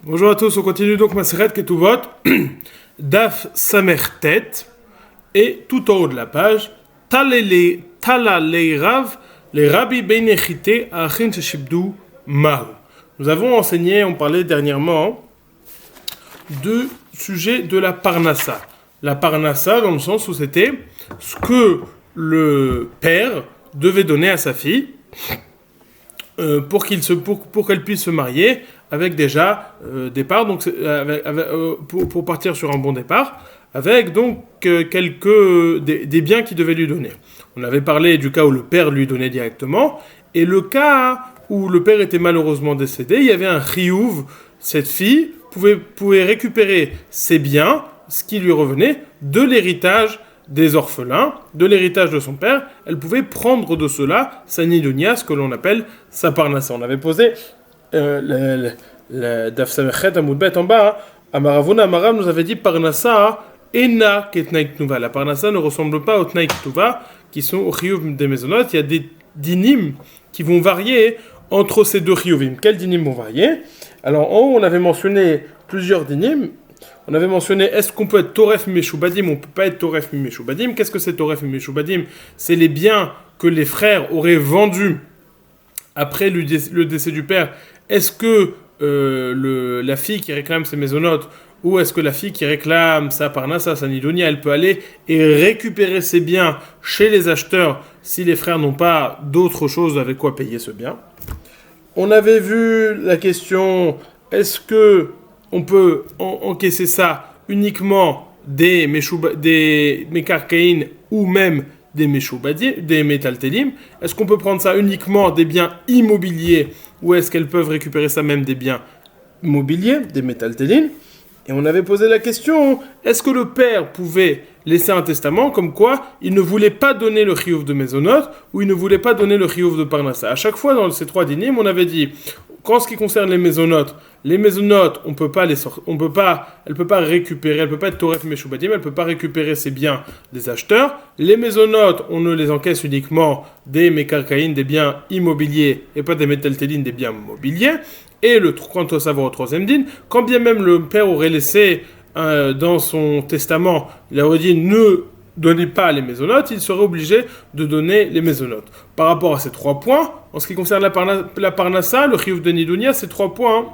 Bonjour à tous, on continue donc Maseret Ketuvot, Daf Samertet, et tout en haut de la page, Tala Leirav, les Rabbi Beinechite Achin Sheshibdu Mahu. Nous avons enseigné, on parlait dernièrement du sujet de la Parnassa. La Parnassa, dans le sens où c'était ce que le père devait donner à sa fille pour qu'elle puisse se marier avec déjà départ, donc pour partir sur un bon départ, avec donc des biens qu'il devait lui donner. On avait parlé du cas où le père lui donnait directement, et le cas où le père était malheureusement décédé, il y avait un chiyuv, cette fille pouvait récupérer ses biens, ce qui lui revenait, de l'héritage des orphelins, de l'héritage de son père. Elle pouvait prendre de cela sa nidunia, ce que l'on appelle sa parnassa. On avait posé le Daf Samechet Amoudbet en bas, Amaravuna Amarav nous avait dit Parnassa Ena Ketnaik Tuva. La Parnassa ne ressemble pas au Tnaik Tuva qui sont au chiyuv des maisonot. Il y a des dinim qui vont varier entre ces deux chiyuvim. Quels dinim vont varier? Alors en haut, on avait mentionné plusieurs dinim. On avait mentionné, est-ce qu'on peut être Toref Meshubadim? On ne peut pas être Toref Meshubadim. Qu'est-ce que c'est Toref Meshubadim? C'est les biens que les frères auraient vendus après le décès du père. Est-ce que la fille qui réclame ses maisonnotes, ou est-ce que la fille qui réclame sa parnassa, sa nidonia, elle peut aller et récupérer ses biens chez les acheteurs si les frères n'ont pas d'autre chose avec quoi payer ce bien? On avait vu la question, est-ce que on peut encaisser ça uniquement des mekarkaïn ou même des meshubadim, des metaltelim? Est-ce qu'on peut prendre ça uniquement des biens immobiliers ou est-ce qu'elles peuvent récupérer ça même des biens mobiliers, des metaltelim? Et on avait posé la question, est-ce que le père pouvait laisser un testament comme quoi il ne voulait pas donner le chiyuv de mezonot ou il ne voulait pas donner le chiyuv de parnassa? À chaque fois dans ces trois dinim, on avait dit, qu'en ce qui concerne les mezonot, elle peut pas récupérer, elle peut pas être toref meshubadim, elle peut pas récupérer ses biens des acheteurs. Les mezonot, on ne les encaisse uniquement des mekarkaïn, des biens immobiliers, et pas des metaltelin, des biens mobiliers. Et quant au savoir au troisième din, quand bien même le père aurait laissé dans son testament, il aurait dit ne donnez pas les mezonot, il serait obligé de donner les mezonot. Par rapport à ces trois points, en ce qui concerne la parnassa, le chiyuv de nidunia, ces trois points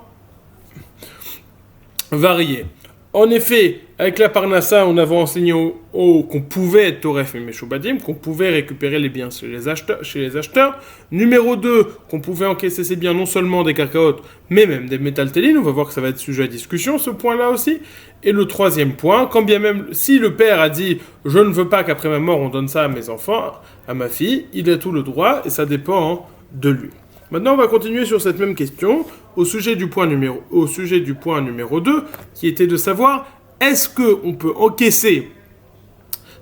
variés. En effet, avec la parnassa, on avait enseigné qu'on pouvait être toref et meshubadim, qu'on pouvait récupérer les biens chez les acheteurs. Numéro 2, qu'on pouvait encaisser ces biens non seulement des cacaotes, mais même des métaltélines. On va voir que ça va être sujet à discussion, ce point-là aussi. Et le troisième point, quand bien même, si le père a dit « je ne veux pas qu'après ma mort on donne ça à mes enfants, à ma fille », il a tout le droit et ça dépend de lui. Maintenant, on va continuer sur cette même question au sujet du point numéro 2, qui était de savoir est-ce qu'on peut encaisser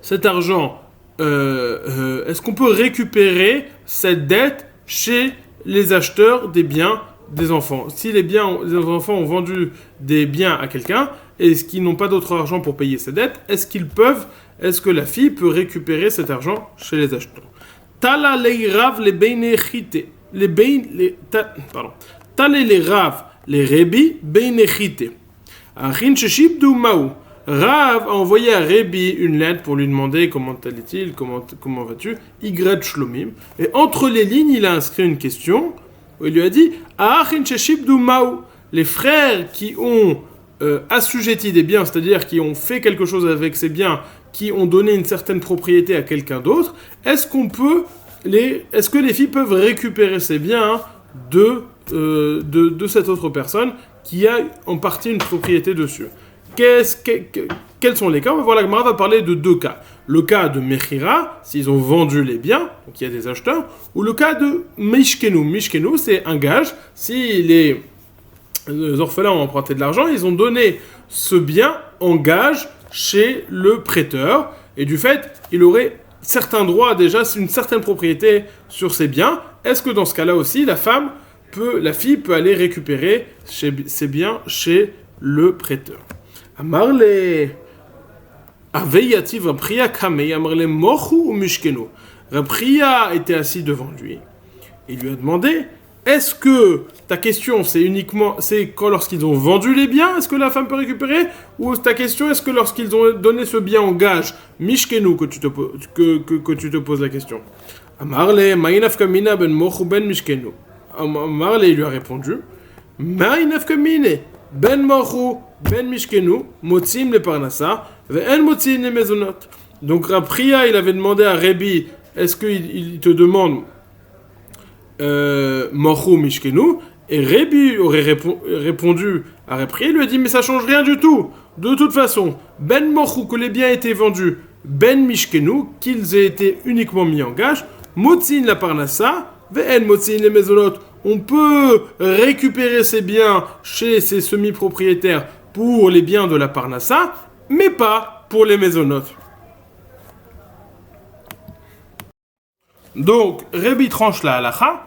cet argent, est-ce qu'on peut récupérer cette dette chez les acheteurs des biens des enfants? Si les enfants ont vendu des biens à quelqu'un et qu'ils n'ont pas d'autre argent pour payer ces dettes, est-ce que la fille peut récupérer cet argent chez les acheteurs? Tala leirav les beinechite. Talé les rav, les rebi, beinechite. Achin sheshibdu mahu. Rav a envoyé à Rebi une lettre pour lui demander comment allait-il, comment vas-tu, Igret Shlomim. Et entre les lignes, il a inscrit une question où il lui a dit Achin sheshibdu mahu. Les frères qui ont assujetti des biens, c'est-à-dire qui ont fait quelque chose avec ces biens, qui ont donné une certaine propriété à quelqu'un d'autre, est-ce que les filles peuvent récupérer ces biens de cette autre personne qui a en partie une propriété dessus? Quels sont les cas? On va voir, la Gemara va parler de deux cas. Le cas de Mechira, s'ils ont vendu les biens, donc il y a des acheteurs, ou le cas de Mishkenu. Mishkenu, c'est un gage. Si les orphelins ont emprunté de l'argent, ils ont donné ce bien en gage chez le prêteur, et du fait, il aurait certains droits déjà, une certaine propriété sur ces biens. Est-ce que dans ce cas-là aussi, la fille peut aller récupérer ses biens chez le prêteur? Amarle Aveyati Rapriya Kamei, Amarle Mochu ou Mishkenu. Rapriya était assis devant lui. Il lui a demandé est-ce que ta question c'est quand lorsqu'ils ont vendu les biens, est-ce que la femme peut récupérer? Ou ta question, est-ce que lorsqu'ils ont donné ce bien en gage, mishkenu, que tu te poses la question? Amarle, ma'inaf kamina ben mochu ben mishkenu. Amarle, il lui a répondu, ma'inaf kamine ben mochu ben mishkenu, motzim le parnassa, ve'en motzim le mezonot. Donc Rapria, il avait demandé à Rébi, est-ce qu'il te demande Mochu Mishkenu, et Rébi aurait répondu à Rapria, il lui a dit mais ça change rien du tout. De toute façon, Ben Mochu, que les biens étaient vendus, Ben Mishkenu, qu'ils aient été uniquement mis en gage, Motzin la Parnassa, Ve'en Motzin les Mezonot. On peut récupérer ces biens chez ces semi-propriétaires pour les biens de la Parnassa, mais pas pour les Mezonot. Donc, Rébi tranche la halacha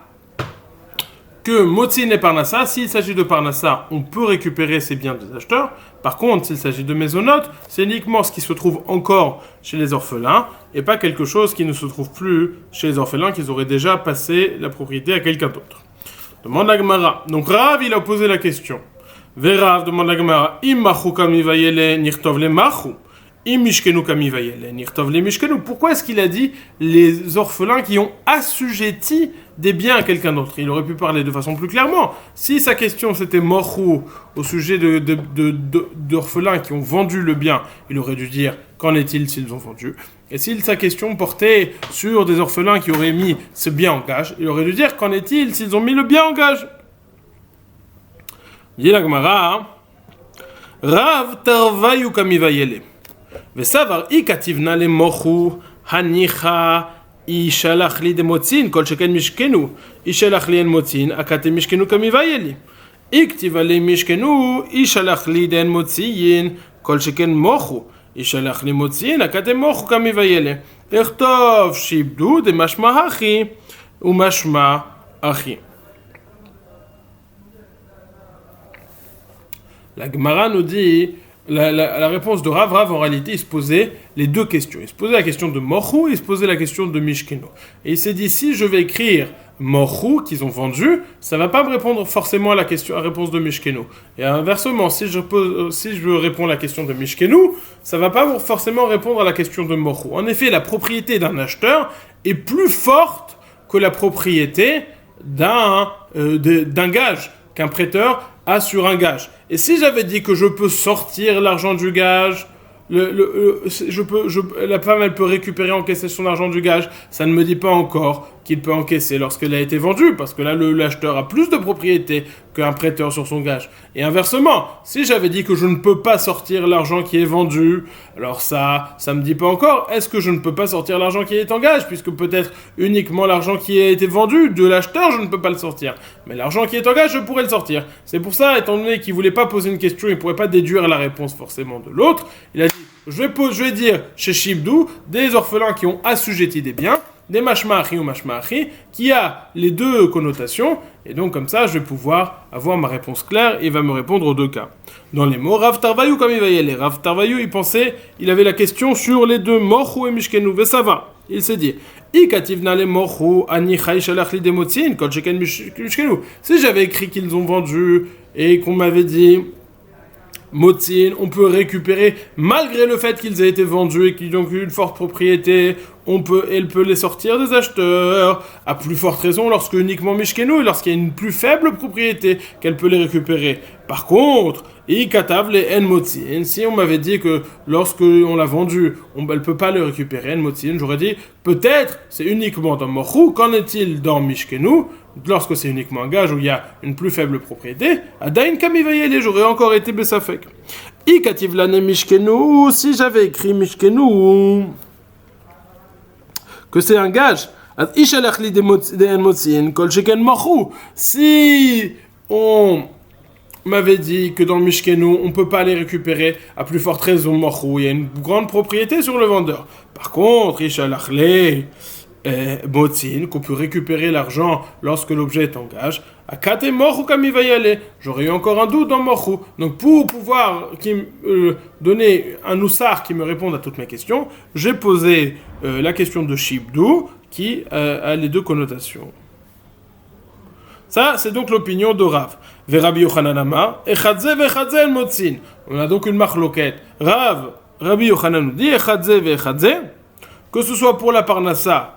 que Motzin et Parnassa, s'il s'agit de Parnassa, on peut récupérer ces biens des acheteurs. Par contre, s'il s'agit de Mésonotes, c'est uniquement ce qui se trouve encore chez les orphelins et pas quelque chose qui ne se trouve plus chez les orphelins qu'ils auraient déjà passé la propriété à quelqu'un d'autre. Demande la Gemara. Donc, Rav, il a posé la question. Verav demande la Gemara. Im machu kami vayele nirtov le machu. Pourquoi est-ce qu'il a dit les orphelins qui ont assujetti des biens à quelqu'un d'autre? Il aurait pu parler de façon plus clairement. Si sa question c'était morou au sujet d'orphelins qui ont vendu le bien, il aurait dû dire qu'en est-il s'ils ont vendu. Et si sa question portait sur des orphelins qui auraient mis ce bien en gage, il aurait dû dire qu'en est-il s'ils ont mis le bien en gage. Dit la Gemara, Rav tarvayu kamivayele. וסבר אי כתיבנה למוחו הניחה ישלח לי דמוצין כל שכן משכנו ישלח לי אין מוצין אקתם משכנו כמיביה לי אי כתיבה לי משכנו ישלח לי דן מוצין כל שכן מוחו ישלח לי מוצין אקתם מוחו כמיביה לי לכתוב שיבדו דמשמע אחי ומשמע אחי. La Gemara nous dit la réponse de Rav, en réalité, il se posait les deux questions. Il se posait la question de Mochu et il se posait la question de Mishkenu. Et il s'est dit, si je vais écrire Mochu, qu'ils ont vendu, ça ne va pas me répondre forcément à la réponse de Mishkenu. Et inversement, si je réponds à la question de Mishkenu, ça ne va pas forcément répondre à la question de Mochu. En effet, la propriété d'un acheteur est plus forte que la propriété d'un gage, qu'un prêteur a sur un gage. Et si j'avais dit que je peux sortir l'argent du gage, la femme elle peut récupérer, encaisser son argent du gage, ça ne me dit pas encore qu'il peut encaisser lorsqu'elle a été vendue, parce que là l'acheteur a plus de propriété qu'un prêteur sur son gage. Et inversement, si j'avais dit que je ne peux pas sortir l'argent qui est vendu, alors ça me dit pas encore, est-ce que je ne peux pas sortir l'argent qui est en gage, puisque peut-être uniquement l'argent qui a été vendu de l'acheteur, je ne peux pas le sortir. Mais l'argent qui est en gage, je pourrais le sortir. C'est pour ça, étant donné qu'il voulait pas poser une question, il ne pourrait pas déduire la réponse forcément de l'autre, il a dit, je vais dire chez Shibdou, des orphelins qui ont assujetti des biens, des mashma'achi ou mashma'achi, qui a les deux connotations, et donc comme ça, je vais pouvoir avoir ma réponse claire, et il va me répondre aux deux cas. Dans les mots, Rav Tarvayu, comme il va y aller, Rav Tarvayu, il avait la question sur les deux, Mochu et Mishkenu, mais ça va. Il s'est dit, si j'avais écrit qu'ils ont vendu, et qu'on m'avait dit, Motzin, on peut récupérer, malgré le fait qu'ils aient été vendus et qu'ils ont eu une forte propriété, elle peut les sortir des acheteurs, à plus forte raison lorsque uniquement Mishkenu, lorsqu'il y a une plus faible propriété, qu'elle peut les récupérer. Par contre, Ikatav les En Motzin, si on m'avait dit que lorsque on l'a vendu, elle ne peut pas le récupérer, En Motzin, j'aurais dit, peut-être c'est uniquement dans Mochu, qu'en est-il dans Mishkenu? Lorsque c'est uniquement un gage où il y a une plus faible propriété, Adain Kamivayele, j'aurais encore été Besafek. Ikativ l'année Mishkenu, si j'avais écrit Mishkenu, que c'est un gage, si on m'avait dit que dans le Mishkenu, on ne peut pas les récupérer, à plus forte raison, Mochu, il y a une grande propriété sur le vendeur. Par contre, Ishalachle, Motzin, qu'on peut récupérer l'argent lorsque l'objet est en gage. Akate Mochu Kamivayale, j'aurais eu encore un doute dans Mochu. Donc pour pouvoir donner un oussar qui me réponde à toutes mes questions, j'ai posé la question de Shibdou qui a les deux connotations. Ça, c'est donc l'opinion de Rav. Ve Rabbi Yochanan Amar, echadze ve'echadze el motzin. On a donc une machloket. Rabbi Yochanan nous dit, echadze ve'echadze, que ce soit pour la parnassa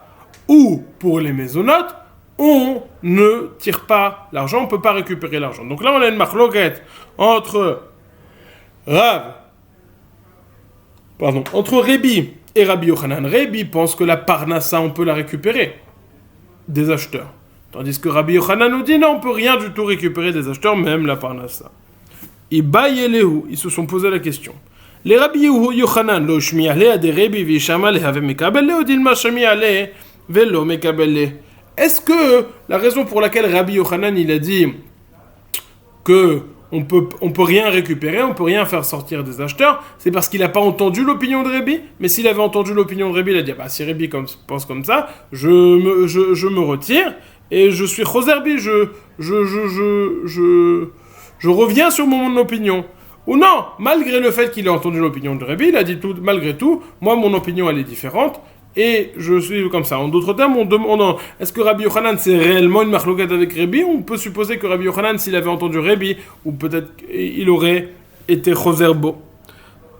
ou pour les mésonotes, on ne tire pas l'argent, on ne peut pas récupérer l'argent. Donc là, on a une machloket entre Rébi et Rabbi Yochanan. Rébi pense que la parnassa, on peut la récupérer des acheteurs. Tandis que Rabbi Yochanan nous dit non, on ne peut rien du tout récupérer des acheteurs, même la parnassa. Ils se sont posé la question. Les Rabbi Yochanan, lo shmi'ale de Rébi vishama le have mekabele ou dilma shmi'ale velo mekabele. Est-ce que la raison pour laquelle Rabbi Yochanan il a dit que on peut rien récupérer, on peut rien faire sortir des acheteurs, c'est parce qu'il n'a pas entendu l'opinion de Rébi? Mais s'il avait entendu l'opinion de Rébi, il a dit si Rébi pense comme ça, je me retire et je suis Choserbi, je reviens sur mon opinion. Ou non, malgré le fait qu'il ait entendu l'opinion de Rébi, il a dit malgré tout, moi mon opinion elle est différente. Et je suis comme ça. En d'autres termes, est-ce que Rabbi Yochanan c'est réellement une machloket avec Rébi? On peut supposer que Rabbi Yochanan, s'il avait entendu Rébi, ou peut-être il aurait été Choserbo.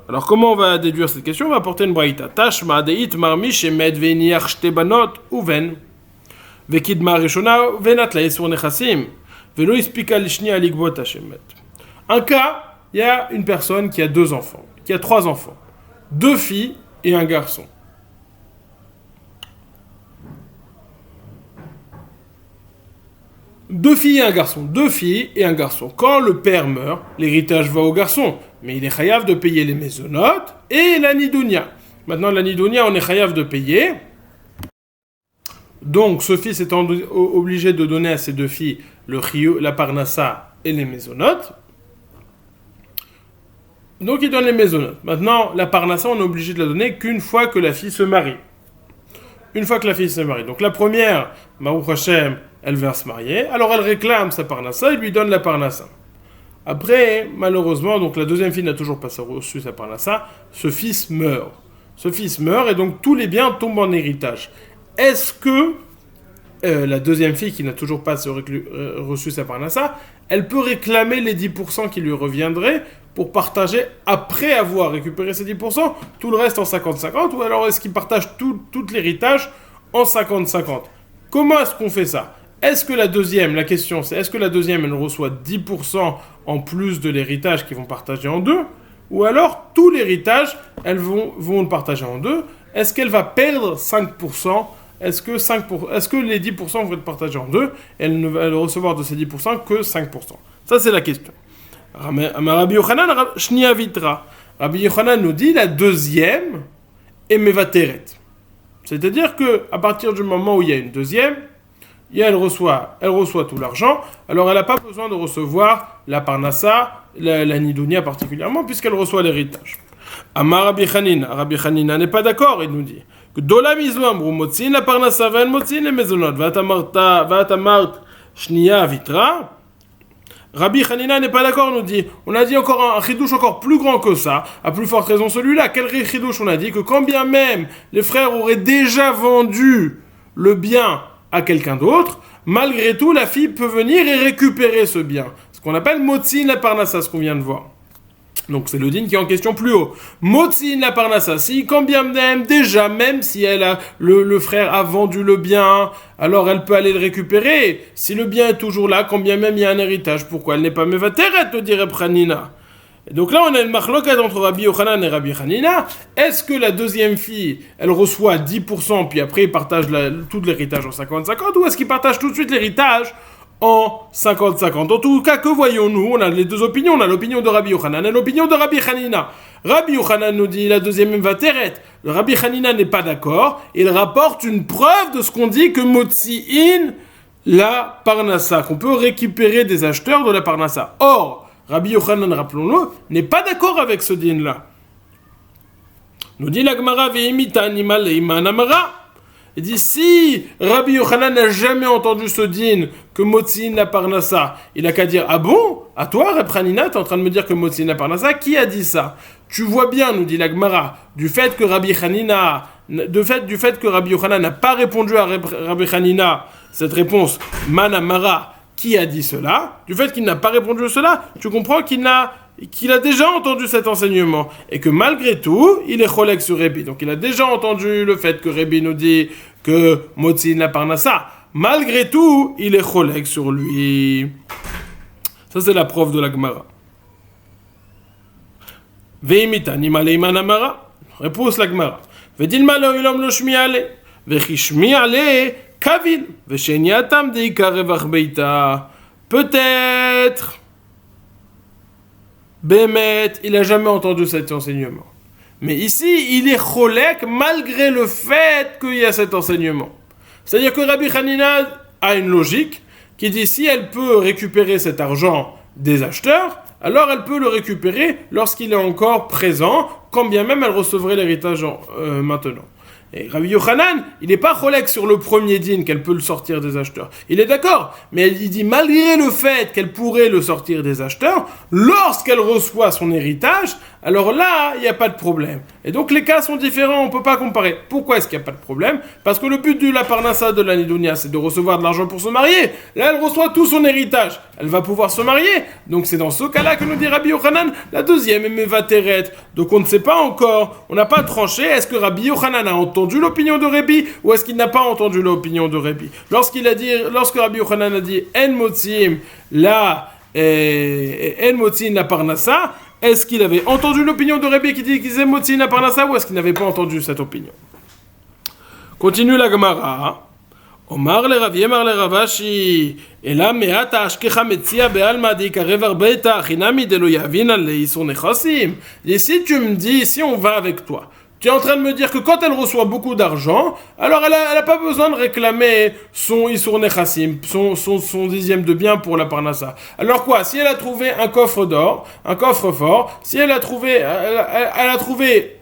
Alors comment on va déduire cette question? On va apporter une braïta. Tashma deit marmi shemed ve'niach shte banot uven ve'kidma rishona ve'nat la'esur nechasim ve'lo ispika lishnia ligbot hashemet. Un cas, il y a une personne qui a 2 enfants, qui a 3 enfants, 2 filles et un garçon. Deux filles et un garçon. Quand le père meurt, l'héritage va au garçon. Mais il est chayav de payer les mésonotes et la nidounia. Maintenant, la nidounia, on est chayav de payer. Donc, ce fils étant obligé de donner à ses 2 filles la parnassa et les mésonotes. Donc, il donne les mésonotes. Maintenant, la parnassa, on est obligé de la donner qu'une fois que la fille se marie. Une fois que la fille se marie. Donc, la première, Baruch Hashem, elle vient se marier, alors elle réclame sa parnassa, il lui donne la parnassa. Après, malheureusement, donc la deuxième fille n'a toujours pas reçu sa parnassa, ce fils meurt. Et donc tous les biens tombent en héritage. Est-ce que la deuxième fille qui n'a toujours pas reçu sa parnassa, elle peut réclamer les 10% qui lui reviendraient pour partager, après avoir récupéré ces 10%, tout le reste en 50-50, ou alors est-ce qu'il partage tout l'héritage en 50-50? Comment est-ce qu'on fait ça? La question c'est, est-ce que la deuxième, elle reçoit 10% en plus de l'héritage qu'ils vont partager en 2? Ou alors, tout l'héritage, elles vont le partager en 2? Est-ce qu'elle va perdre 5%? Est-ce que les 10% vont être partagés en 2? Elle ne va recevoir de ces 10% que 5%. Ça, c'est la question. Rabbi Yochanan, Shnia Vitra. Rabbi Yochanan nous dit, la deuxième est Mevateret. C'est-à-dire qu'à partir du moment où il y a une deuxième, elle reçoit tout l'argent, alors elle n'a pas besoin de recevoir la parnassa, la nidounia particulièrement, puisqu'elle reçoit l'héritage. Amar Rabbi Chanina n'est pas d'accord, il nous dit que Dola Mizouam Motzin la parnassa va motzin les maisonot, Vatamart Shnia Vitra. Rabbi Chanina n'est pas d'accord, nous dit. On a dit encore un chidouche encore plus grand que ça, à plus forte raison celui-là. Quel chidouche? On a dit que quand bien même les frères auraient déjà vendu le bien à quelqu'un d'autre, malgré tout, la fille peut venir et récupérer ce bien. Ce qu'on appelle motzin la parnassa, ce qu'on vient de voir. Donc c'est le din qui est en question plus haut. Motzin la parnassa, si quand bien même, déjà, même si le frère a vendu le bien, alors elle peut aller le récupérer. Si le bien est toujours là, quand bien même il y a un héritage, pourquoi elle n'est pas mevateret, te dirait Pranina. Et donc là, on a une machloket entre Rabbi Yochanan et Rabbi Chanina. Est-ce que la deuxième fille, elle reçoit 10%, puis après il partage tout l'héritage en 50-50, ou est-ce qu'il partage tout de suite l'héritage en 50-50? En tout cas, que voyons-nous? On a les deux opinions. On a l'opinion de Rabbi Yochanan et l'opinion de Rabbi Chanina. Rabbi Yochanan nous dit la deuxième va terret. Le Rabbi Chanina n'est pas d'accord. Il rapporte une preuve de ce qu'on dit que Motzi'in la parnassa, qu'on peut récupérer des acheteurs de la parnassa. Or, Rabbi Yochanan, rappelons-le, n'est pas d'accord avec ce din-là. Nous dit la Gemara ve'imita animal leiman amara. Il dit si Rabbi Yochanan n'a jamais entendu ce din que Motzin la parnassa, il a qu'à dire ah bon, à toi Reb Hanina, t'es en train de me dire que Motzin la parnassa, qui a dit ça? Tu vois bien, nous dit la Gemara, du fait que Rabbi Yochanan n'a pas répondu à Rabbi Hanina cette réponse manamara qui a dit cela, du fait qu'il n'a pas répondu à cela, tu comprends qu'il a déjà entendu cet enseignement et que malgré tout, il est cholek sur Rabbi. Donc il a déjà entendu le fait que Rabbi nous dit que Motzin la parnassa. Malgré tout, il est cholek sur lui. Ça c'est la preuve de la Gemara. Ve'imitani maleiman amara. Réponse la Gemara. Ve'dilma lo ilom lo shmi'ale. Ve'chishmi'ale kavil. Ve'sheniatam deika revach beita. Peut-être, Bémet, il n'a jamais entendu cet enseignement. Mais ici, il est cholek malgré le fait qu'il y a cet enseignement. C'est-à-dire que Rabbi Hanina a une logique qui dit si elle peut récupérer cet argent des acheteurs, alors elle peut le récupérer lorsqu'il est encore présent, quand bien même elle recevrait l'héritage maintenant. Et Rabbi Yochanan, il n'est pas cholek sur le premier din qu'elle peut le sortir des acheteurs. Il est d'accord, mais il dit malgré le fait qu'elle pourrait le sortir des acheteurs, lorsqu'elle reçoit son héritage, alors là, il n'y a pas de problème. Et donc les cas sont différents, on ne peut pas comparer. Pourquoi est-ce qu'il n'y a pas de problème ? Parce que le but de la parnassa de la Nidunia, c'est de recevoir de l'argent pour se marier. Là, elle reçoit tout son héritage. Elle va pouvoir se marier. Donc c'est dans ce cas-là que nous dit Rabbi Yochanan, la deuxième est Mevateret. Donc on ne sait pas encore, on n'a pas tranché, est-ce que Rabbi Yochanan a entendu l'opinion de Rabbi ou est-ce qu'il n'a pas entendu l'opinion de Rabbi ? Lorsque Rabbi Yochanan a dit En Motzim la parnassa, est-ce qu'il avait entendu l'opinion de Rabbi qui disait Motzin la parnassa ou est-ce qu'il n'avait pas entendu cette opinion ? Continue la Gemara. Omar le Rav Yemar le Ravashi Ela me'ata ashkecha metzia be'alma deikarev arbeita chinami de lo yavin al isur nechasim. Et si tu me dis, si on va avec toi, tu es en train de me dire que quand elle reçoit beaucoup d'argent, alors elle a pas besoin de réclamer son isur nechassim, son dixième de bien pour la parnassa. Alors quoi ? Si elle a trouvé un coffre d'or, un coffre fort, si elle a trouvé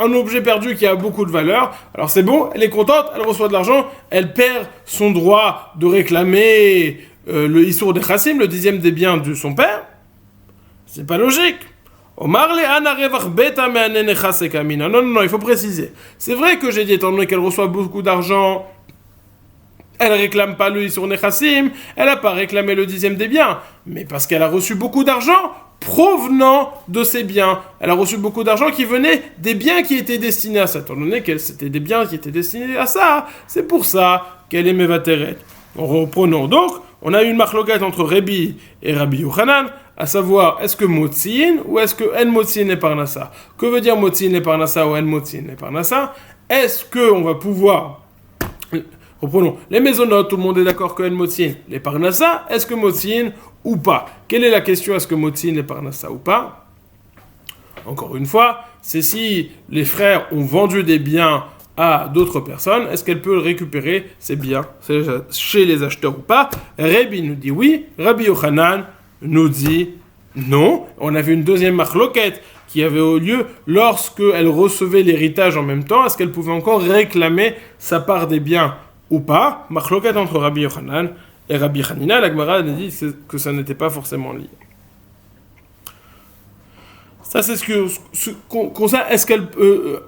un objet perdu qui a beaucoup de valeur, alors c'est bon, elle est contente, elle reçoit de l'argent, elle perd son droit de réclamer le isur nechassim, le dixième des biens de son père. C'est pas logique. Non, il faut préciser. C'est vrai que j'ai dit, étant donné qu'elle reçoit beaucoup d'argent, elle ne réclame pas le Isur Nechassim, elle n'a pas réclamé le dixième des biens, mais parce qu'elle a reçu beaucoup d'argent provenant de ses biens. Elle a reçu beaucoup d'argent qui venait des biens qui étaient destinés à ça. Étant donné que c'était des biens qui étaient destinés à ça, c'est pour ça qu'elle est Mevateret. Reprenons donc, on a eu une marloquette entre Rabbi et Rabbi Yochanan, à savoir, est-ce que Motzin ou est-ce que En Motzin et Parnassa ? Que veut dire Motzin et Parnassa ou En Motzin et Parnassa ? Est-ce qu'on va pouvoir... Reprenons, les maisonnotes, tout le monde est d'accord que En Motzin, les Parnassa, est-ce que Motzin ou pas ? Quelle est la question, est-ce que Motzin et Parnassa ou pas ? Encore une fois, c'est si les frères ont vendu des biens à d'autres personnes, est-ce qu'elle peut récupérer ces biens chez les acheteurs ou pas ? Rabbi nous dit oui, Rabbi Yochanan nous dit non. On avait une deuxième marloquette qui avait eu lieu lorsque elle recevait l'héritage en même temps. Est-ce qu'elle pouvait encore réclamer sa part des biens ou pas ? Marloquette entre Rabbi Yochanan et Rabbi Hanina. La Gemara a dit que ça n'était pas forcément lié. Ça, c'est est-ce qu'elle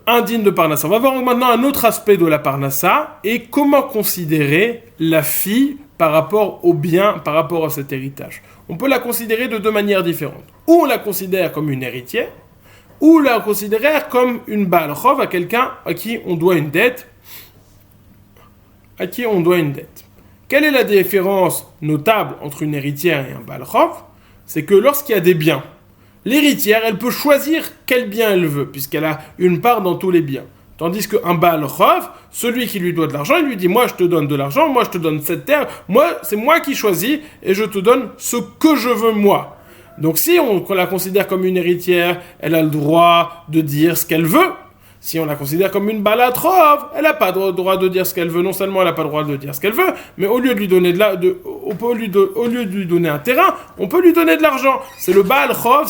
indigne de Parnassa. On va voir maintenant un autre aspect de la Parnassa et comment considérer la fille par rapport au bien, par rapport à cet héritage. On peut la considérer de deux manières différentes. Ou on la considère comme une héritière, ou on la considère comme une Baal Chov, à quelqu'un à qui on doit une dette. Quelle est la différence notable entre une héritière et un Baal Chov ? C'est que lorsqu'il y a des biens, l'héritière, elle peut choisir quel bien elle veut, puisqu'elle a une part dans tous les biens. Tandis qu'un Baal Chov, celui qui lui doit de l'argent, il lui dit « Moi, je te donne de l'argent, moi, je te donne cette terre, c'est moi qui choisis, et je te donne ce que je veux, moi. » Donc, si on la considère comme une héritière, elle a le droit de dire ce qu'elle veut. Si on la considère comme une Baal Chov, elle n'a pas le droit de dire ce qu'elle veut. Non seulement elle n'a pas le droit de dire ce qu'elle veut, mais au lieu de lui donner au lieu de lui donner un terrain, on peut lui donner de l'argent. C'est le Baal Chov,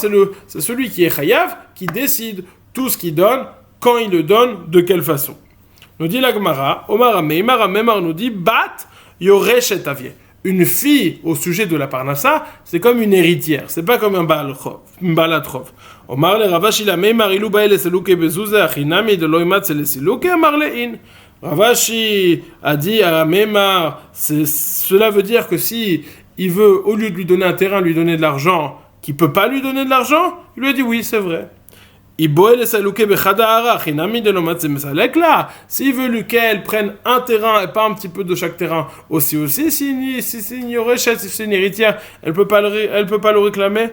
c'est celui qui est chayav, qui décide tout ce qu'il donne, quand il le donne, de quelle façon. Nous dit la Gemara, Omar Memar nous dit, Bat Yoresh et Avie. Une fille au sujet de la Parnassa, c'est comme une héritière, c'est pas comme un Baal Chov. Omar le Ravashi la Memar ilu bae le seluke bezouze achinami de loimat se le seluke amar le in. Ravashi a dit à Memar, cela veut dire que si il veut, au lieu de lui donner un terrain, lui donner de l'argent, qui ne peut pas lui donner de l'argent, il lui a dit oui, c'est vrai. S'il veut qu'elle prenne un terrain et pas un petit peu de chaque terrain, aussi, si c'est une yoreshette, si c'est une héritière, elle peut pas le réclamer.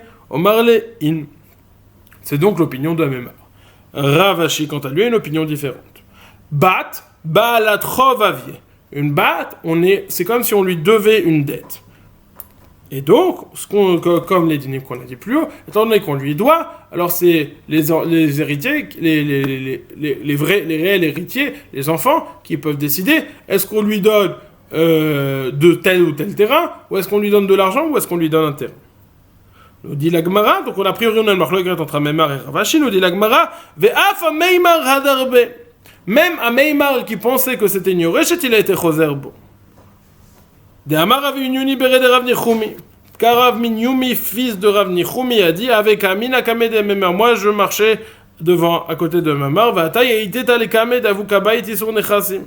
C'est donc l'opinion de Mémar. Rav Ashi, quant à lui, a une opinion différente. Bat, ba'alat chov avie. Une bat, c'est comme si on lui devait une dette. Et donc, comme les dîners qu'on a dit plus haut, étant donné qu'on lui doit, alors c'est les héritiers, les réels héritiers, les enfants, qui peuvent décider, est-ce qu'on lui donne de tel ou tel terrain, ou est-ce qu'on lui donne de l'argent, ou est-ce qu'on lui donne un terrain. Nous dit la Gemara, donc on a priori on a le marloquet entre Mémar et Rav Ashi, nous dit la Gemara, ve'af Meimar hadarbe. Même à Meimar qui pensait que c'était une yorechet, il a été choser bo. De Amar Rav Minyuni bere de Rav Nichumi. Car Rav Minyuni, fils de Rav Nichumi, a dit avec Amina Kamed et Mémar, moi je marchais à côté de Mémar, Vataï et Iteta le Kamed avukabayit sur Nechasim.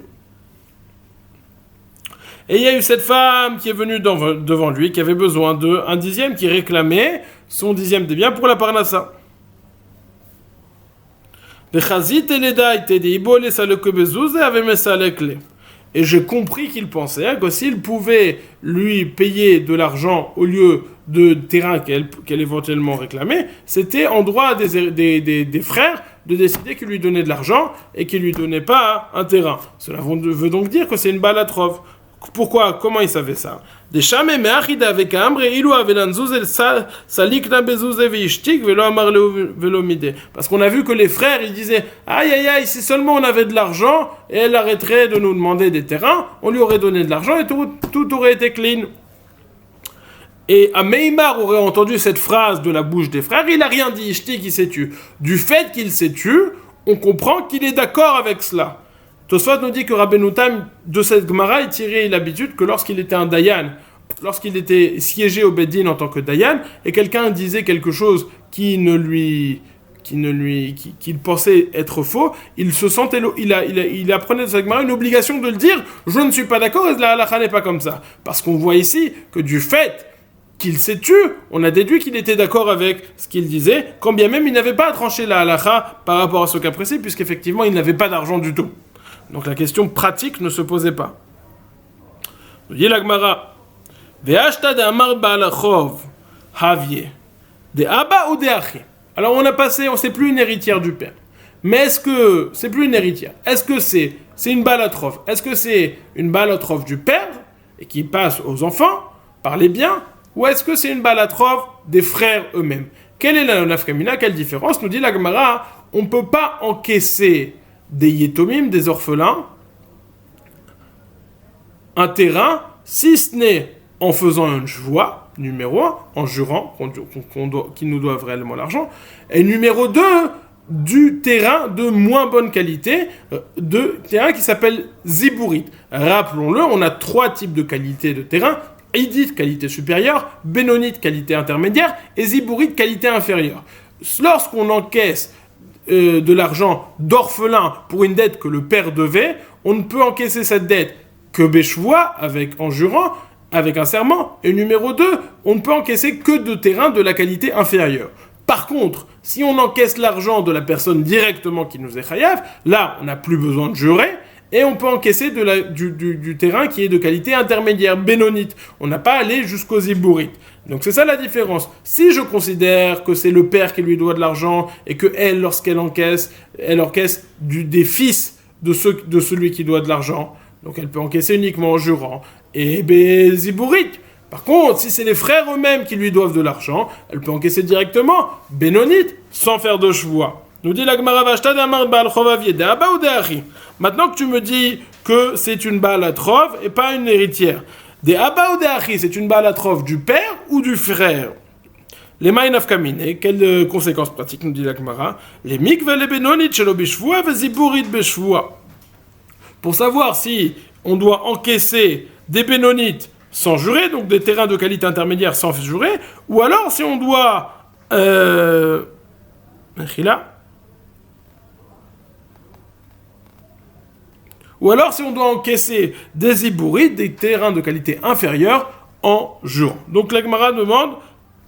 Et il y a eu cette femme qui est venue devant lui, qui avait besoin d'un dixième, qui réclamait son dixième des biens pour la parnassa. Et j'ai compris qu'il pensait que s'il pouvait lui payer de l'argent au lieu de terrain qu'elle éventuellement réclamait, c'était en droit des frères de décider qu'il lui donnait de l'argent et qu'il lui donnait pas un terrain. Cela veut donc dire que c'est une balatrov. Pourquoi? Comment il savait ça? Des chamés mais achida avec ambre et ilou avelan zouzel salikna bezouze veishtik velo amar velomide. Parce qu'on a vu que les frères ils disaient aïe aïe aïe, si seulement on avait de l'argent et elle arrêterait de nous demander des terrains, on lui aurait donné de l'argent et tout aurait été clean. Et Meimar aurait entendu cette phrase de la bouche des frères, il n'a rien dit, ishtik il s'est tu. Du fait qu'il s'est tu, on comprend qu'il est d'accord avec cela. Tosfot nous dit que Rabbeinu Tam, de cette Gemara, il tirait l'habitude que lorsqu'il était un Dayan, lorsqu'il était siégé au Beddin en tant que Dayan, et quelqu'un disait quelque chose qu'il pensait être faux, il se sentait, il apprenait de cette Gemara une obligation de le dire, je ne suis pas d'accord, et la halakha n'est pas comme ça. Parce qu'on voit ici que du fait qu'il s'est tué, on a déduit qu'il était d'accord avec ce qu'il disait, quand bien même il n'avait pas à trancher la halakha par rapport à ce cas précis, puisqu'effectivement il n'avait pas d'argent du tout. Donc la question pratique ne se posait pas. Nous dit la Gemara, Ve'ashta de Amar Ba'alachov Havie, de Abba ou de Achi. Alors on sait plus une héritière du père. Mais est-ce que c'est plus une héritière? Est-ce que c'est une balatrov? Est-ce que c'est une balatrov du père et qui passe aux enfants par les biens? Ou est-ce que c'est une balatrov des frères eux-mêmes? Quelle est la nafkamina? Quelle différence? Nous dit la Gemara, on ne peut pas encaisser des yétomim, des orphelins, un terrain, si ce n'est en faisant un joie, numéro 1, en jurant qu'ils nous doivent réellement l'argent, et numéro 2, du terrain de moins bonne qualité, de terrain qui s'appelle zibourit. Rappelons-le, on a 3 types de qualité de terrain, Idit, qualité supérieure, Bénonite, qualité intermédiaire, et zibourit, qualité inférieure. Lorsqu'on encaisse de l'argent d'orphelin pour une dette que le père devait, on ne peut encaisser cette dette que Béchevois, en jurant, avec un serment. Et numéro 2, on ne peut encaisser que de terrain de la qualité inférieure. Par contre, si on encaisse l'argent de la personne directement qui nous est chayav, là, on n'a plus besoin de jurer, et on peut encaisser du terrain qui est de qualité intermédiaire, bénonite. On n'a pas allé jusqu'aux zibourit. Donc c'est ça la différence. Si je considère que c'est le père qui lui doit de l'argent et que elle, lorsqu'elle encaisse, elle encaisse des fils de celui qui doit de l'argent, donc elle peut encaisser uniquement en jurant, et zibourit. Par contre, si c'est les frères eux-mêmes qui lui doivent de l'argent, elle peut encaisser directement, bénonite, sans faire de chevois. Nous dit la Gemara Vashta d'Amar Baal Chovavier de Abba ou de Achi. Maintenant que tu me dis que c'est une balatrov et pas une héritière, de Abba ou de Achi, c'est une balatrov du père ou du frère? Les Maïnaf Kamine, quelles conséquences pratiques nous dit la Gemara? Les mikve les benonit shelo bishvua ve ziburit bishvua. Pour savoir si on doit encaisser des bénonites sans jurer, donc des terrains de qualité intermédiaire sans jurer, ou alors si on doit ou alors si on doit encaisser des zibourites, des terrains de qualité inférieure, en jurant. Donc la Gemara demande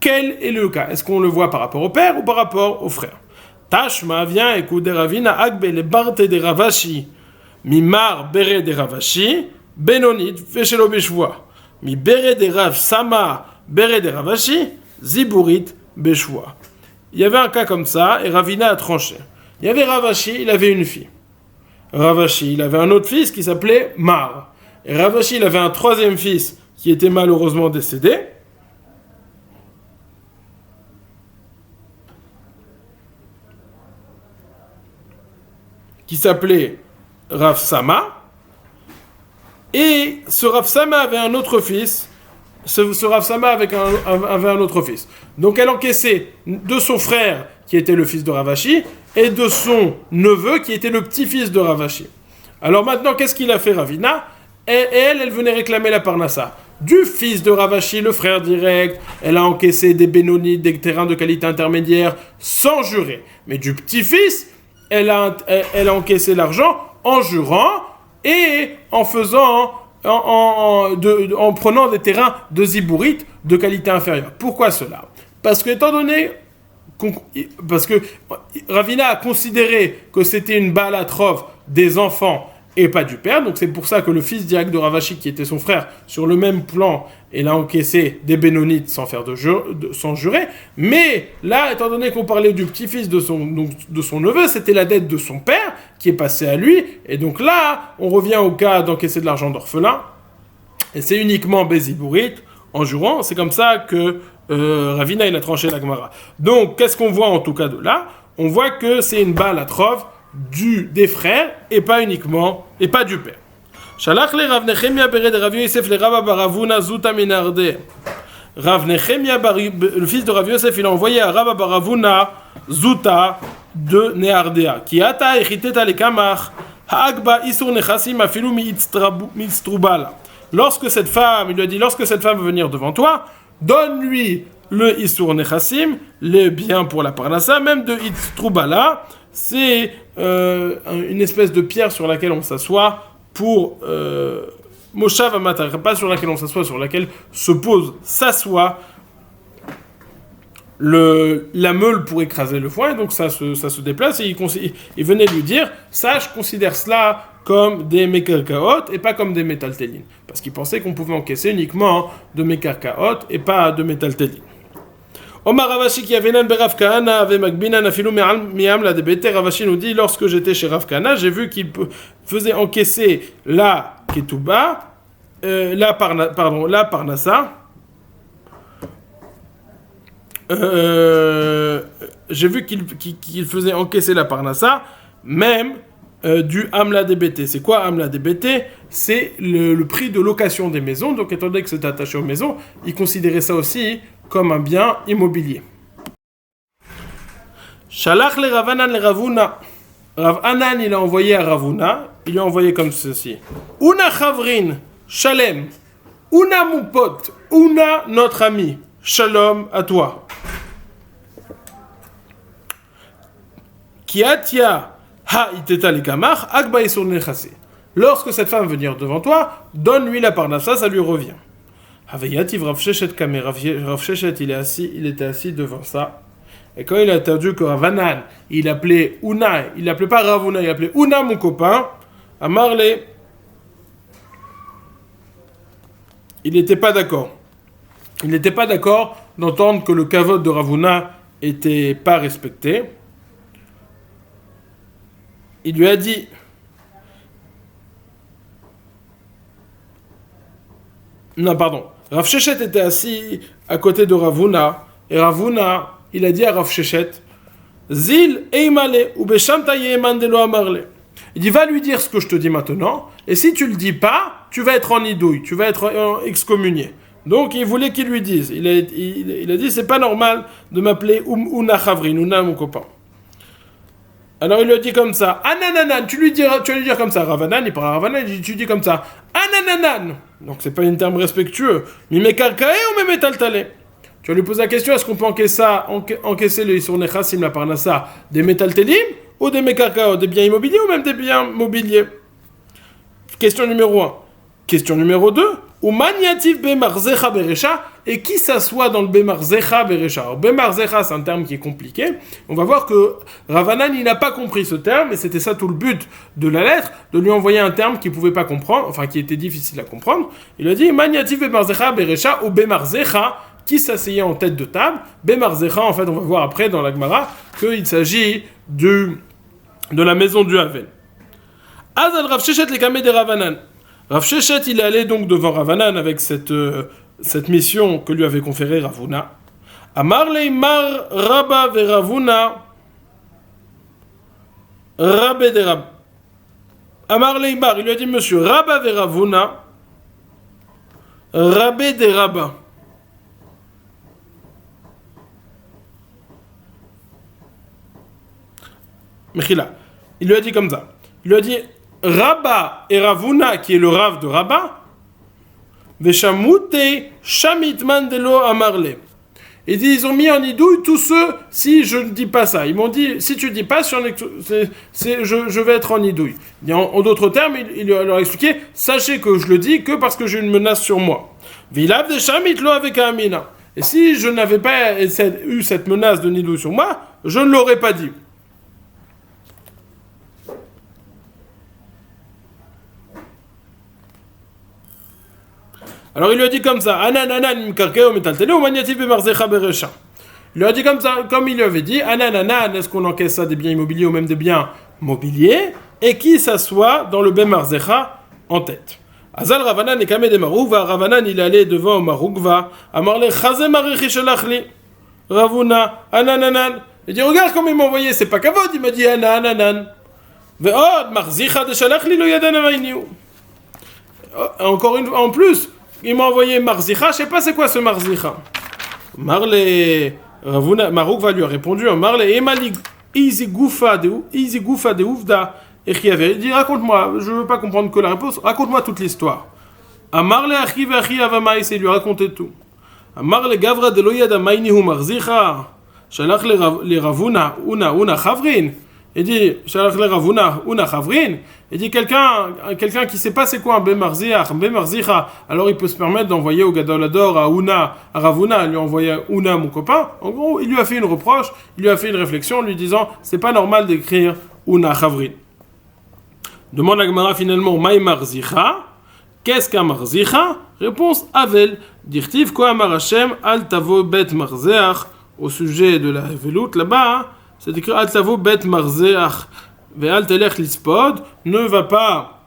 quel est le cas. Est-ce qu'on le voit par rapport au père ou par rapport au frère? Tashma vient écouter Ravina Agbe le Barte de Ravashi, Mimar Bere de Ravashi, Benonit Veshelo Beshvoa, Mi Bere de Rav Sama Bere de Ravashi, Ziburit Beshvoa. Il y avait un cas comme ça et Ravina a tranché. Il y avait Ravashi, il avait une fille. Ravashi, il avait un autre fils qui s'appelait Mar. Et Ravashi, il avait un troisième fils qui était malheureusement décédé. Qui s'appelait Rav Sama. Et ce Rav Sama avait un autre fils. Ce Rav Sama avait un autre fils. Donc elle encaissait de son frère, qui était le fils de Ravashi, et de son neveu, qui était le petit-fils de Ravashi. Alors maintenant, qu'est-ce qu'il a fait Ravina? Et elle venait réclamer la parnassa. Du fils de Ravashi, le frère direct, elle a encaissé des bénonites, des terrains de qualité intermédiaire, sans jurer. Mais du petit-fils, elle a encaissé l'argent en jurant et en faisant... En prenant des terrains de zibourite de qualité inférieure. Pourquoi cela? Parce que Ravina a considéré que c'était une balatrov des enfants et pas du père, donc c'est pour ça que le fils direct de Ravashi, qui était son frère, sur le même plan, il a encaissé des bénonites sans jurer. Mais là, étant donné qu'on parlait du petit-fils de son neveu, c'était la dette de son père qui est passée à lui, et donc là, on revient au cas d'encaisser de l'argent d'orphelin, et c'est uniquement Bézibourit, en jurant. C'est comme ça que Ravina il a tranché la Gemara. Donc, qu'est-ce qu'on voit en tout cas de là? On voit que c'est une balatrov des frères et pas uniquement et pas du père. Shalach le Rav Nechemia bered Rav Yosef le Rabba Baravuna Zuta Minarde. Rav Nechemia, le fils de Rav Yosef, il a envoyé à Rabba Baravuna Zuta de Neardea qui ata echiteta le kamach haagba isur nechasim afilu mitztrubala. Lorsque cette femme, il lui a dit, lorsque cette femme veut venir devant toi, donne-lui le isur nechassim, les biens pour la parnassa, même de itztrubala. C'est une espèce de pierre sur laquelle on s'assoit pour Moshav Amatar, pas sur laquelle on s'assoit, sur laquelle s'assoit la meule pour écraser le foin, et donc ça se déplace, et il venait lui dire, ça je considère cela comme des mekarkaot et pas comme des métaltélines, parce qu'il pensait qu'on pouvait encaisser uniquement de mekarkaot et pas de métaltélines. Omar Ravashi qui avait nan Rav Kahana avec Magbinan afilu miam la debete. Ravashi nous dit, lorsque j'étais chez Rav Kahana, j'ai vu qu'il faisait encaisser la ketouba, la parnassa. J'ai vu qu'il faisait encaisser la parnassa, même du Amla DBT. C'est quoi Amla DBT? C'est le prix de location des maisons. Donc, étant donné que c'est attaché aux maisons, il considérait ça aussi comme un bien immobilier. Shalach le Ravanan le Ravuna. Rav Anan, il a envoyé à Ravuna, il lui a envoyé comme ceci. Una Chavrin, Shalem. Una mon pote. Una notre ami. Shalom à toi. Kiatia ha iteta le kamach, akba isur nechase. Lorsque cette femme veut venir devant toi, donne-lui la parnassa, ça lui revient. Haveyativ Rav Sheshet Kame, Rav Sheshet, il était assis devant ça. Et quand il a entendu que Ravanan, il appelait Una, il appelait pas Ravuna, il appelait Una mon copain, à Marley, il n'était pas d'accord. Il n'était pas d'accord d'entendre que le kavod de Ravuna était pas respecté. Il lui a dit, non, pardon. Rav Sheshet était assis à côté de Ravuna, et Ravuna, il a dit à Rav Sheshet, Zil eimale ou beshamta yeman de lo amarle. Il dit, va lui dire ce que je te dis maintenant, et si tu le dis pas, tu vas être en idouille, tu vas être excommunié. Donc il voulait qu'il lui dise. Il a dit, c'est pas normal de m'appeler Una Chavrin, Una mon copain. Alors il lui a dit comme ça, Anananan, tu vas lui dire comme ça, Ravanan, il parle à Ravanan, tu dis comme ça, Anananan. Donc c'est pas un terme respectueux. Mimekarkae ou Memetaltale. Tu vas lui poser la question, est-ce qu'on peut encaisser le Isur Nechassim, la Parnassa, des métaltélim ou des Mekarkao, des biens immobiliers ou même des biens mobiliers? Question numéro 1. Question numéro 2, ou maniatif bemarzecha berecha, et qui s'assoit dans le bemarzecha berecha. Alors bemarzecha, c'est un terme qui est compliqué. On va voir que Ravanan, il n'a pas compris ce terme, et c'était ça tout le but de la lettre, de lui envoyer un terme qu'il ne pouvait pas comprendre, enfin qui était difficile à comprendre. Il a dit maniatif bemarzecha berecha, ou bemarzecha, qui s'asseyait en tête de table. Bemarzecha, en fait, on va voir après dans la Gemara qu'il s'agit de la maison du Havel. Azal Rav Sheshet les kamé de Ravanan. Rav Sheshet, il est allé donc devant Ravanan avec cette mission que lui avait conférée Ravuna. Amar leimar Rabba ve Ravuna Rabbe de Rab. Amar leimar, il lui a dit monsieur Rabba ve Ravuna Rabbe de Rabba. Mechila. Il lui a dit comme ça. Il lui a dit Rabba et Ravuna, qui est le Rav de Rabba, Veshamute Shamitman Delo Amarle. Il dit ils ont mis en idouille tous ceux si je ne dis pas ça. Ils m'ont dit si tu dis pas, je vais être en idouille. En d'autres termes, il leur a expliqué sachez que je le dis que parce que j'ai une menace sur moi. Vilav de Shamit Lo avec Amina. Et si je n'avais pas eu cette menace de nidouille sur moi, je ne l'aurais pas dit. Alors il lui a dit comme ça, Anananan mkarkeo metaltele ou magnatif bemarzecha berecha. Il lui a dit comme ça, comme il lui avait dit, Anananan, est-ce qu'on encaisse ça des biens immobiliers ou même des biens mobiliers, et qui s'assoit dans le bemarzecha en tête. Azal Ravanan et Kameh de Maroukva, Ravanan il allait devant Maroukva, Amarle Chazé Marechi Shalachli, Ravuna, Anananan. Il dit regarde comment il m'a envoyé, c'est pas kavod, il m'a dit Anananan. Ve'od Marzicha de Shalachli lo yadan amayniu. Encore une fois, en plus, il m'a envoyé Marzicha, je sais pas c'est quoi ce Marzicha. Marle Ravuna Maroukva lui a répondu, Marle Emali Easy Goufa de Oufda. Et il dit raconte-moi, je veux pas comprendre que la réponse, raconte-moi toute l'histoire. Amarle Achiv Achi Avamais, il lui a raconté tout. Amarle Gavra de Loyada Mainihu Marzicha, Shalach le Ravuna Una Chavrin. Il dit Shalach le Ravuna Una Chavrin. Il dit quelqu'un qui sait pas c'est quoi un Bemarzicha, alors il peut se permettre d'envoyer au Gadolador à Ravuna, lui envoyer Una mon copain. En gros, il lui a fait une reproche, il lui a fait une réflexion en lui disant c'est pas normal d'écrire Una Chavrin. Demande la Gemara finalement, Maï Marzicha, qu'est-ce qu'un Marzicha? Réponse Avel. Dirtiv quoi Amar Hashem, Al Tavo Bet Marzeach, au sujet de la Velout là-bas, c'est écrit Al Tavo Bet Marzeach, Ve'al Telech Lispod, ne va pas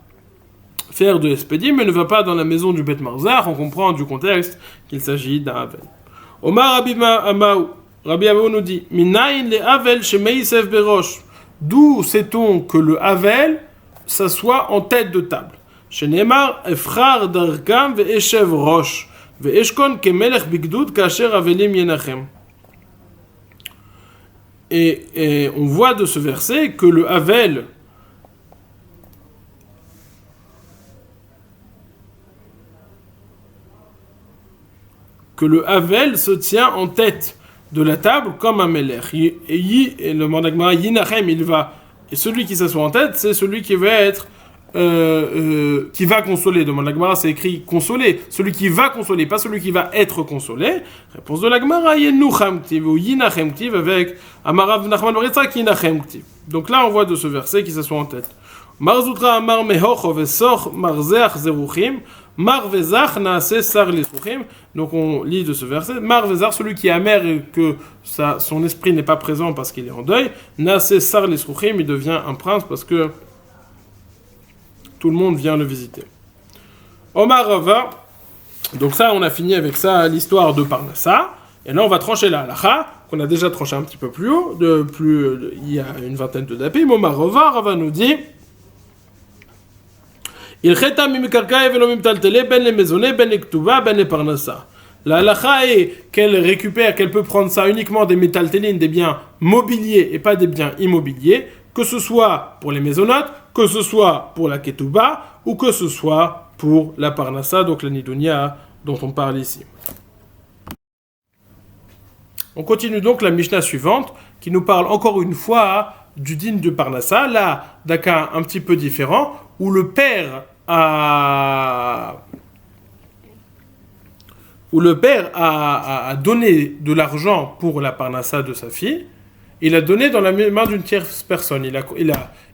faire de Espédi, mais ne va pas dans la maison du Bet Marzeach, on comprend du contexte qu'il s'agit d'un Avel. Omar Rabbi Amaou nous dit, Minayin le Avel chez Meïsef Berosh, d'où sait-on que le Avel s'assoit en tête de table. Shenemar Efrar Darkam ve'eshev Rosh ve'eshkon kemelech bigdud kasher avelim yenachem. Et on voit de ce verset que le Havel se tient en tête de la table comme un melech. Et le mandagma Yinachem, il va. Et celui qui s'assoit en tête, c'est celui qui va être qui va consoler. Demande la Gemara, c'est écrit consoler. Celui qui va consoler, pas celui qui va être consolé. Réponse de la Gemara, Yenucham Ktiv ou Yinachem Ktiv avec Amarav Nachman Baritzak Yinachem Ktiv. Donc là, on voit de ce verset qui s'assoit en tête. Marzutra Amar Mehoch Vesoch Marzeach Zeruchim Mar Vezach Naase Sar Lisruchim. Donc on lit de ce verset Mar Vezach, celui qui est amer et que son esprit n'est pas présent parce qu'il est en deuil, Naase Sar Lisruchim, il devient un prince parce que tout le monde vient le visiter. Omar Rava, donc ça on a fini avec ça l'histoire de Parnassa, et là on va trancher la halakha, qu'on a déjà tranché un petit peu plus haut, il y a une vingtaine de dapim. Omar Rava nous dit Il cheta mimikarkae velo mimtaltele ben le maisonné ben le ktuva ben le Parnassa. La halakha est qu'elle peut prendre ça uniquement des métaltélines, des biens mobiliers et pas des biens immobiliers, que ce soit pour les maisonnotes, que ce soit pour la ketouba, ou que ce soit pour la parnassa, donc la nidonia dont on parle ici. On continue donc la Mishnah suivante, qui nous parle encore une fois du din de parnassa, là d'un cas un petit peu différent, où le père a où le père a donné de l'argent pour la parnassa de sa fille, il a donné dans la main d'une tierce personne.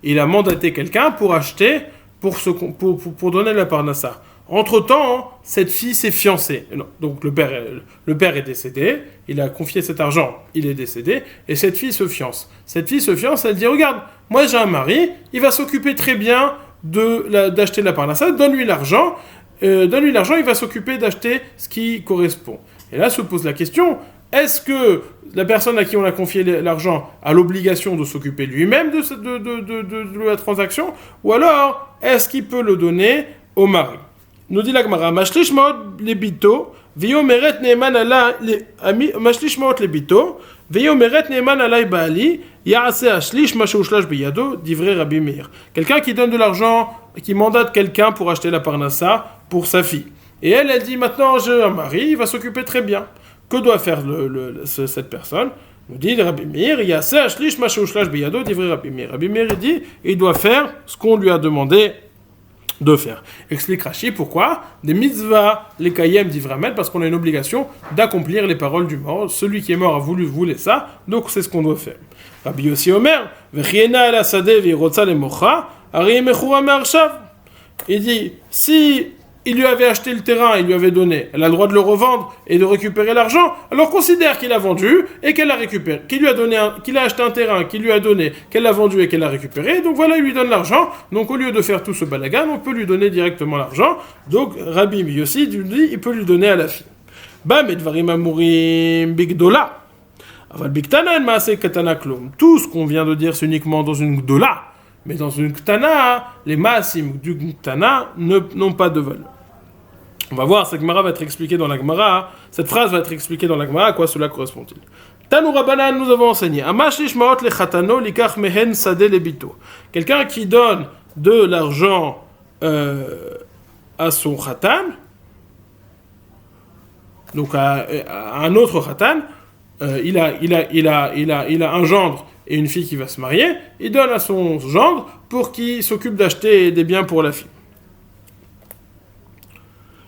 Il a mandaté quelqu'un pour acheter, pour donner la parnassa. Entre-temps, cette fille s'est fiancée. Non, donc le père est décédé, il a confié cet argent, il est décédé, et cette fille se fiance. Cette fille se fiance, elle dit, regarde, moi j'ai un mari, il va s'occuper très bien d'acheter la parnassa, donne-lui l'argent, il va s'occuper d'acheter ce qui correspond. Et là se pose la question, est-ce que la personne à qui on a confié l'argent a l'obligation de s'occuper lui-même de la transaction, ou alors est-ce qu'il peut le donner au mari? Nous dit la Gemara, Mashlish maot lebito, ve'yomeret ne'eman ala Mashlish maot lebito, ve'yomeret ne'eman alay ba'ali, ya'aseh ashlish ma she'ushlash biyado, divrei Rabbi Meir. Quelqu'un qui donne de l'argent, qui mandate quelqu'un pour acheter la parnassa pour sa fille. Et elle dit, maintenant j'ai un mari, il va s'occuper très bien. Que doit faire cette personne? Nous dit Rabbi Meir, ya'aseh ashlish ma she'ushlash biyado, divrei Rabbi Meir. Rabbi Meir dit, il doit faire ce qu'on lui a demandé de faire. Explique Rashi pourquoi des mitzvahs, les kayem d'Ivramet, parce qu'on a une obligation d'accomplir les paroles du mort. Celui qui est mort a voulu ça, donc c'est ce qu'on doit faire. Rabbi Yossi Omer, V'chiena el asadeh v'irotza lemocha, ari mechura me'arshav. Il dit, si il lui avait acheté le terrain, il lui avait donné, elle a le droit de le revendre et de récupérer l'argent, alors considère qu'il a vendu et qu'elle l'a récupéré, qu'il a acheté un terrain, qu'il lui a donné, qu'elle l'a vendu et qu'elle l'a récupéré, donc voilà, il lui donne l'argent, donc au lieu de faire tout ce balagan, on peut lui donner directement l'argent, donc Rabbi Yossi dit, il peut lui donner à la fille. Ba medvarim amurim bigdola, aval bigtana en maaseh katana klum. Tout ce qu'on vient de dire, c'est uniquement dans une gdola. Mais dans une ktana, les maasim du ktana n'ont pas de valeur. On va voir, cette Gemara va être expliquée dans la Gemara. Cette phrase va être expliquée dans la Gemara. À quoi cela correspond-il? Tanu Rabbanan, nous avons enseigné. Amashlish maot le chatano likach mehen sadeh lebito. Quelqu'un qui donne de l'argent à son khatan, donc à un autre khatan, il a un gendre et une fille qui va se marier, il donne à son gendre pour qu'il s'occupe d'acheter des biens pour la fille.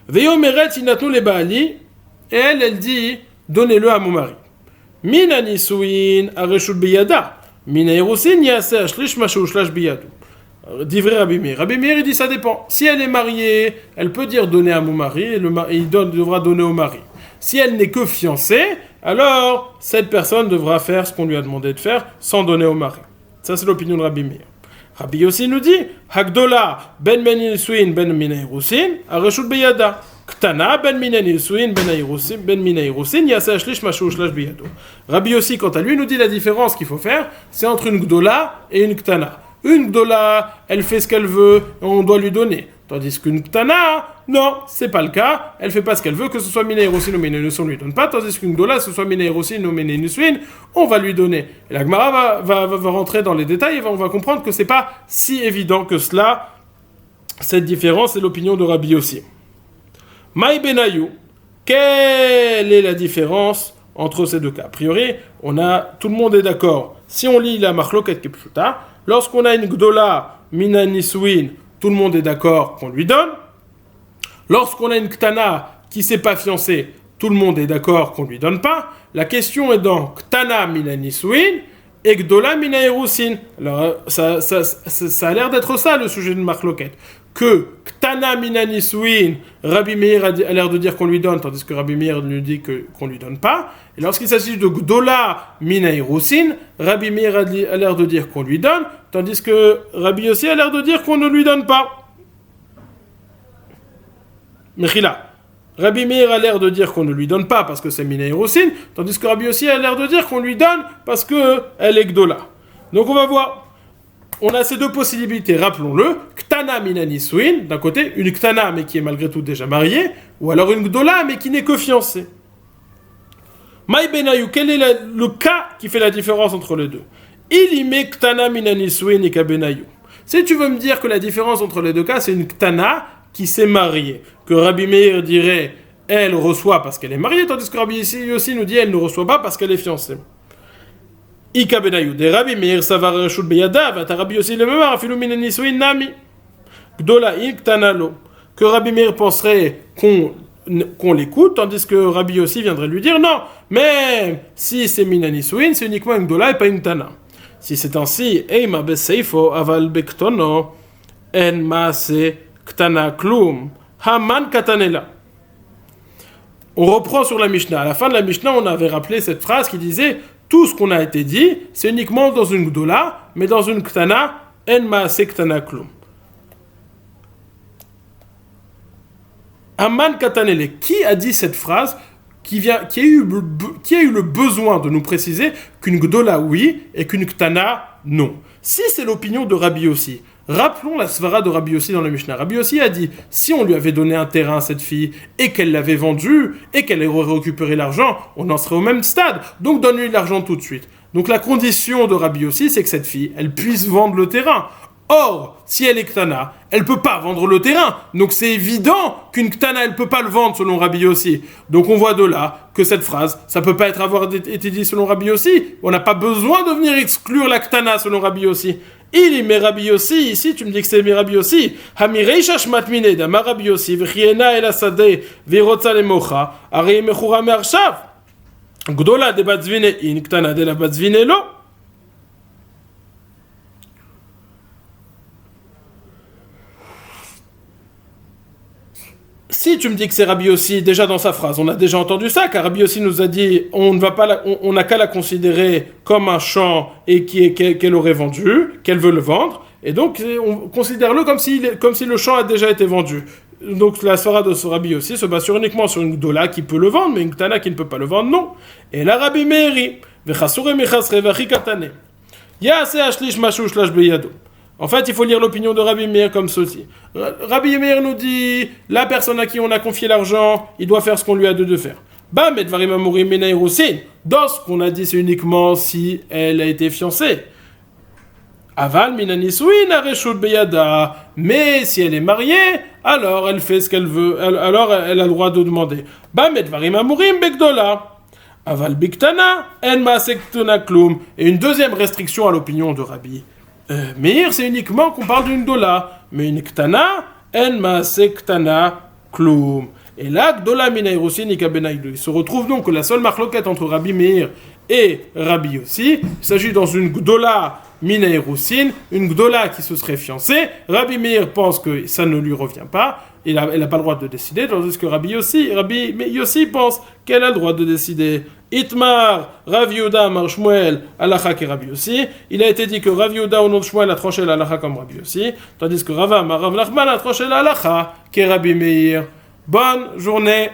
Ve'yomeret inatnu le ba'ali, et elle dit, donnez-le à mon mari. Mina nisuin areshut biyada, mina irusin yaseh ashlish ma she'ushlash biyado. Divrei Rabbi Meir. Rabbi Meir, il dit, ça dépend. Si elle est mariée, elle peut dire donner à mon mari, et il devra donner au mari. Si elle n'est que fiancée, alors cette personne devra faire ce qu'on lui a demandé de faire sans donner au mari. Ça, c'est l'opinion de Rabbi Meir. Rabbi Yossi nous dit, Hagdola ben minisuin ben minairusin, areshut beyada. Ktana ben minisuin ben minairusin, yaseh ashlish ma she'ushlash biyado. Rabbi Yossi, quant à lui, nous dit la différence qu'il faut faire, c'est entre une gdola et une ktana. Une gdola, elle fait ce qu'elle veut, on doit lui donner. Tandis qu'une ktana, non, c'est pas le cas. Elle fait pas ce qu'elle veut, que ce soit minei rosin ou minei nusuin, on lui donne pas. Tandis qu'une gdola, que ce soit minei rosin ou minei nusuin, on va lui donner. Et la Gemara va rentrer dans les détails et on va comprendre que c'est pas si évident que cela. Cette différence est l'opinion de Rabbi Yossi. Maï benayou, quelle est la différence entre ces deux cas? A priori, tout le monde est d'accord. Si on lit la machloket kepshuta, lorsqu'on a une gdola mina nisuin, tout le monde est d'accord qu'on lui donne. Lorsqu'on a une ktana qui ne s'est pas fiancée, tout le monde est d'accord qu'on ne lui donne pas. La question est dans ktana mina nisuin et gdola mina erusin. Alors, ça a l'air d'être ça le sujet de Marloquette. Que ktana mina nisuin, Rabbi Meir a l'air de dire qu'on lui donne, tandis que Rabbi Meir nous dit qu'on ne lui donne pas. Et lorsqu'il s'agit de gdola mina erusin, Rabbi Meir a l'air de dire qu'on lui donne, tandis que Rabbi Yossi a l'air de dire qu'on ne lui donne pas. Mechila. Rabbi Meir a l'air de dire qu'on ne lui donne pas parce que c'est mina erusin, tandis que Rabbi Yossi a l'air de dire qu'on lui donne parce qu'elle est gdola. Donc on va voir. On a ces deux possibilités, rappelons-le. Ktana mina nisuin, d'un côté, une ktana mais qui est malgré tout déjà mariée, ou alors une gdola mais qui n'est que fiancée. Maï benayou, quel est le cas qui fait la différence entre les deux? Ilime ktana mina nisuin et benayou. Si tu veux me dire que la différence entre les deux cas, c'est une ktana qui s'est mariée, que Rabbi Meir dirait elle reçoit parce qu'elle est mariée, tandis que Rabbi Yossi nous dit elle ne reçoit pas parce qu'elle est fiancée. Ika benayou de Rabbi Meir savar reshut beyada, vata Rabbi Yossi le memar afilu mina nisuin nami. Gdola in ktana lo. Que Rabbi Meir penserait qu'on qu'on l'écoute, tandis que Rabbi Yossi viendrait lui dire non, mais si c'est Minanisouin, c'est uniquement une Gdola et pas une Tana. Si c'est ainsi, Eima beseifo aval bektono en maase ktana klum haman katanela. On reprend sur la Mishnah. À la fin de la Mishnah, on avait rappelé cette phrase qui disait tout ce qu'on a été dit, c'est uniquement dans une Gdola, mais dans une Ktana, en maase ktana klum. Haman katanele. Qui a dit cette phrase qui a eu le besoin de nous préciser qu'une Gdola oui et qu'une Ktana non. Si c'est l'opinion de Rabbi Yossi, rappelons la svara de Rabbi Yossi dans la Mishnah. Rabbi Yossi a dit, si on lui avait donné un terrain à cette fille et qu'elle l'avait vendu et qu'elle aurait récupéré l'argent, on en serait au même stade. Donc donne-lui l'argent tout de suite. Donc la condition de Rabbi Yossi, c'est que cette fille, elle puisse vendre le terrain. Or, si elle est Ktana, elle ne peut pas vendre le terrain. Donc c'est évident qu'une Ktana, elle ne peut pas le vendre selon Rabbi Yossi. Donc on voit de là que cette phrase, ça ne peut pas avoir été dit selon Rabbi Yossi. On n'a pas besoin de venir exclure la Ktana selon Rabbi Yossi. Il est Rabbi Yossi, ici tu me dis que c'est Rabbi Yossi. Hamireisha shmatmine da Rabbi Yossi, v'chiena el asade, v'irotza lemocha, arei mechura me'arshav. Gdola de batzvine in, Ktana de la batzvine lo. Si tu me dis que c'est Rabbi Yossi, déjà dans sa phrase, on a déjà entendu ça, car Rabbi Yossi nous a dit on n'a qu'à la considérer comme un champ et qu'elle aurait vendu, qu'elle veut le vendre, et donc on considère-le comme si le champ a déjà été vendu. Donc la svara de ce Rabbi Yossi se base uniquement sur une Gdola qui peut le vendre, mais une Ktana qui ne peut pas le vendre, non. Et la Rabbi Meiri, v'chasure mechasre v'achikatane, ya'ase ashlish mashu shlash beyado. En fait, il faut lire l'opinion de Rabbi Meir comme ceci. Rabbi Meir nous dit, la personne à qui on a confié l'argent, il doit faire ce qu'on lui a dit de faire. Dans ce qu'on a dit, c'est uniquement si elle a été fiancée. Aval minanisouin areshut beyada. Mais si elle est mariée, alors elle fait ce qu'elle veut. Alors elle a le droit de demander. Bamet varim amurim begdola. Aval biktana en maasektuna klum. Et une deuxième restriction à l'opinion de Rabbi Meir, c'est uniquement qu'on parle d'une Gdola, mais une Ktana, en maase Ktana klum. Et là, Gdola mina Irusin ika benaïdu. Il se retrouve donc que la seule marloquette entre Rabbi Meir et Rabbi Yossi, il s'agit dans une Gdola mina Irusin, une Gdola qui se serait fiancée. Rabbi Meir pense que ça ne lui revient pas, elle n'a pas le droit de décider, tandis que Rabbi Yossi pense qu'elle a le droit de décider. Itmar, Rav Yehuda, Mar Shmuel, Alacha et Rabbi Yossi. Il a été dit que Rav Yehuda au nom de Shmuel a tranché l'Alacha comme Rabbi Yossi, tandis que Rava, Rav Nachman a tranché l'Alacha qu'est Rabbi Meir. Bonne journée.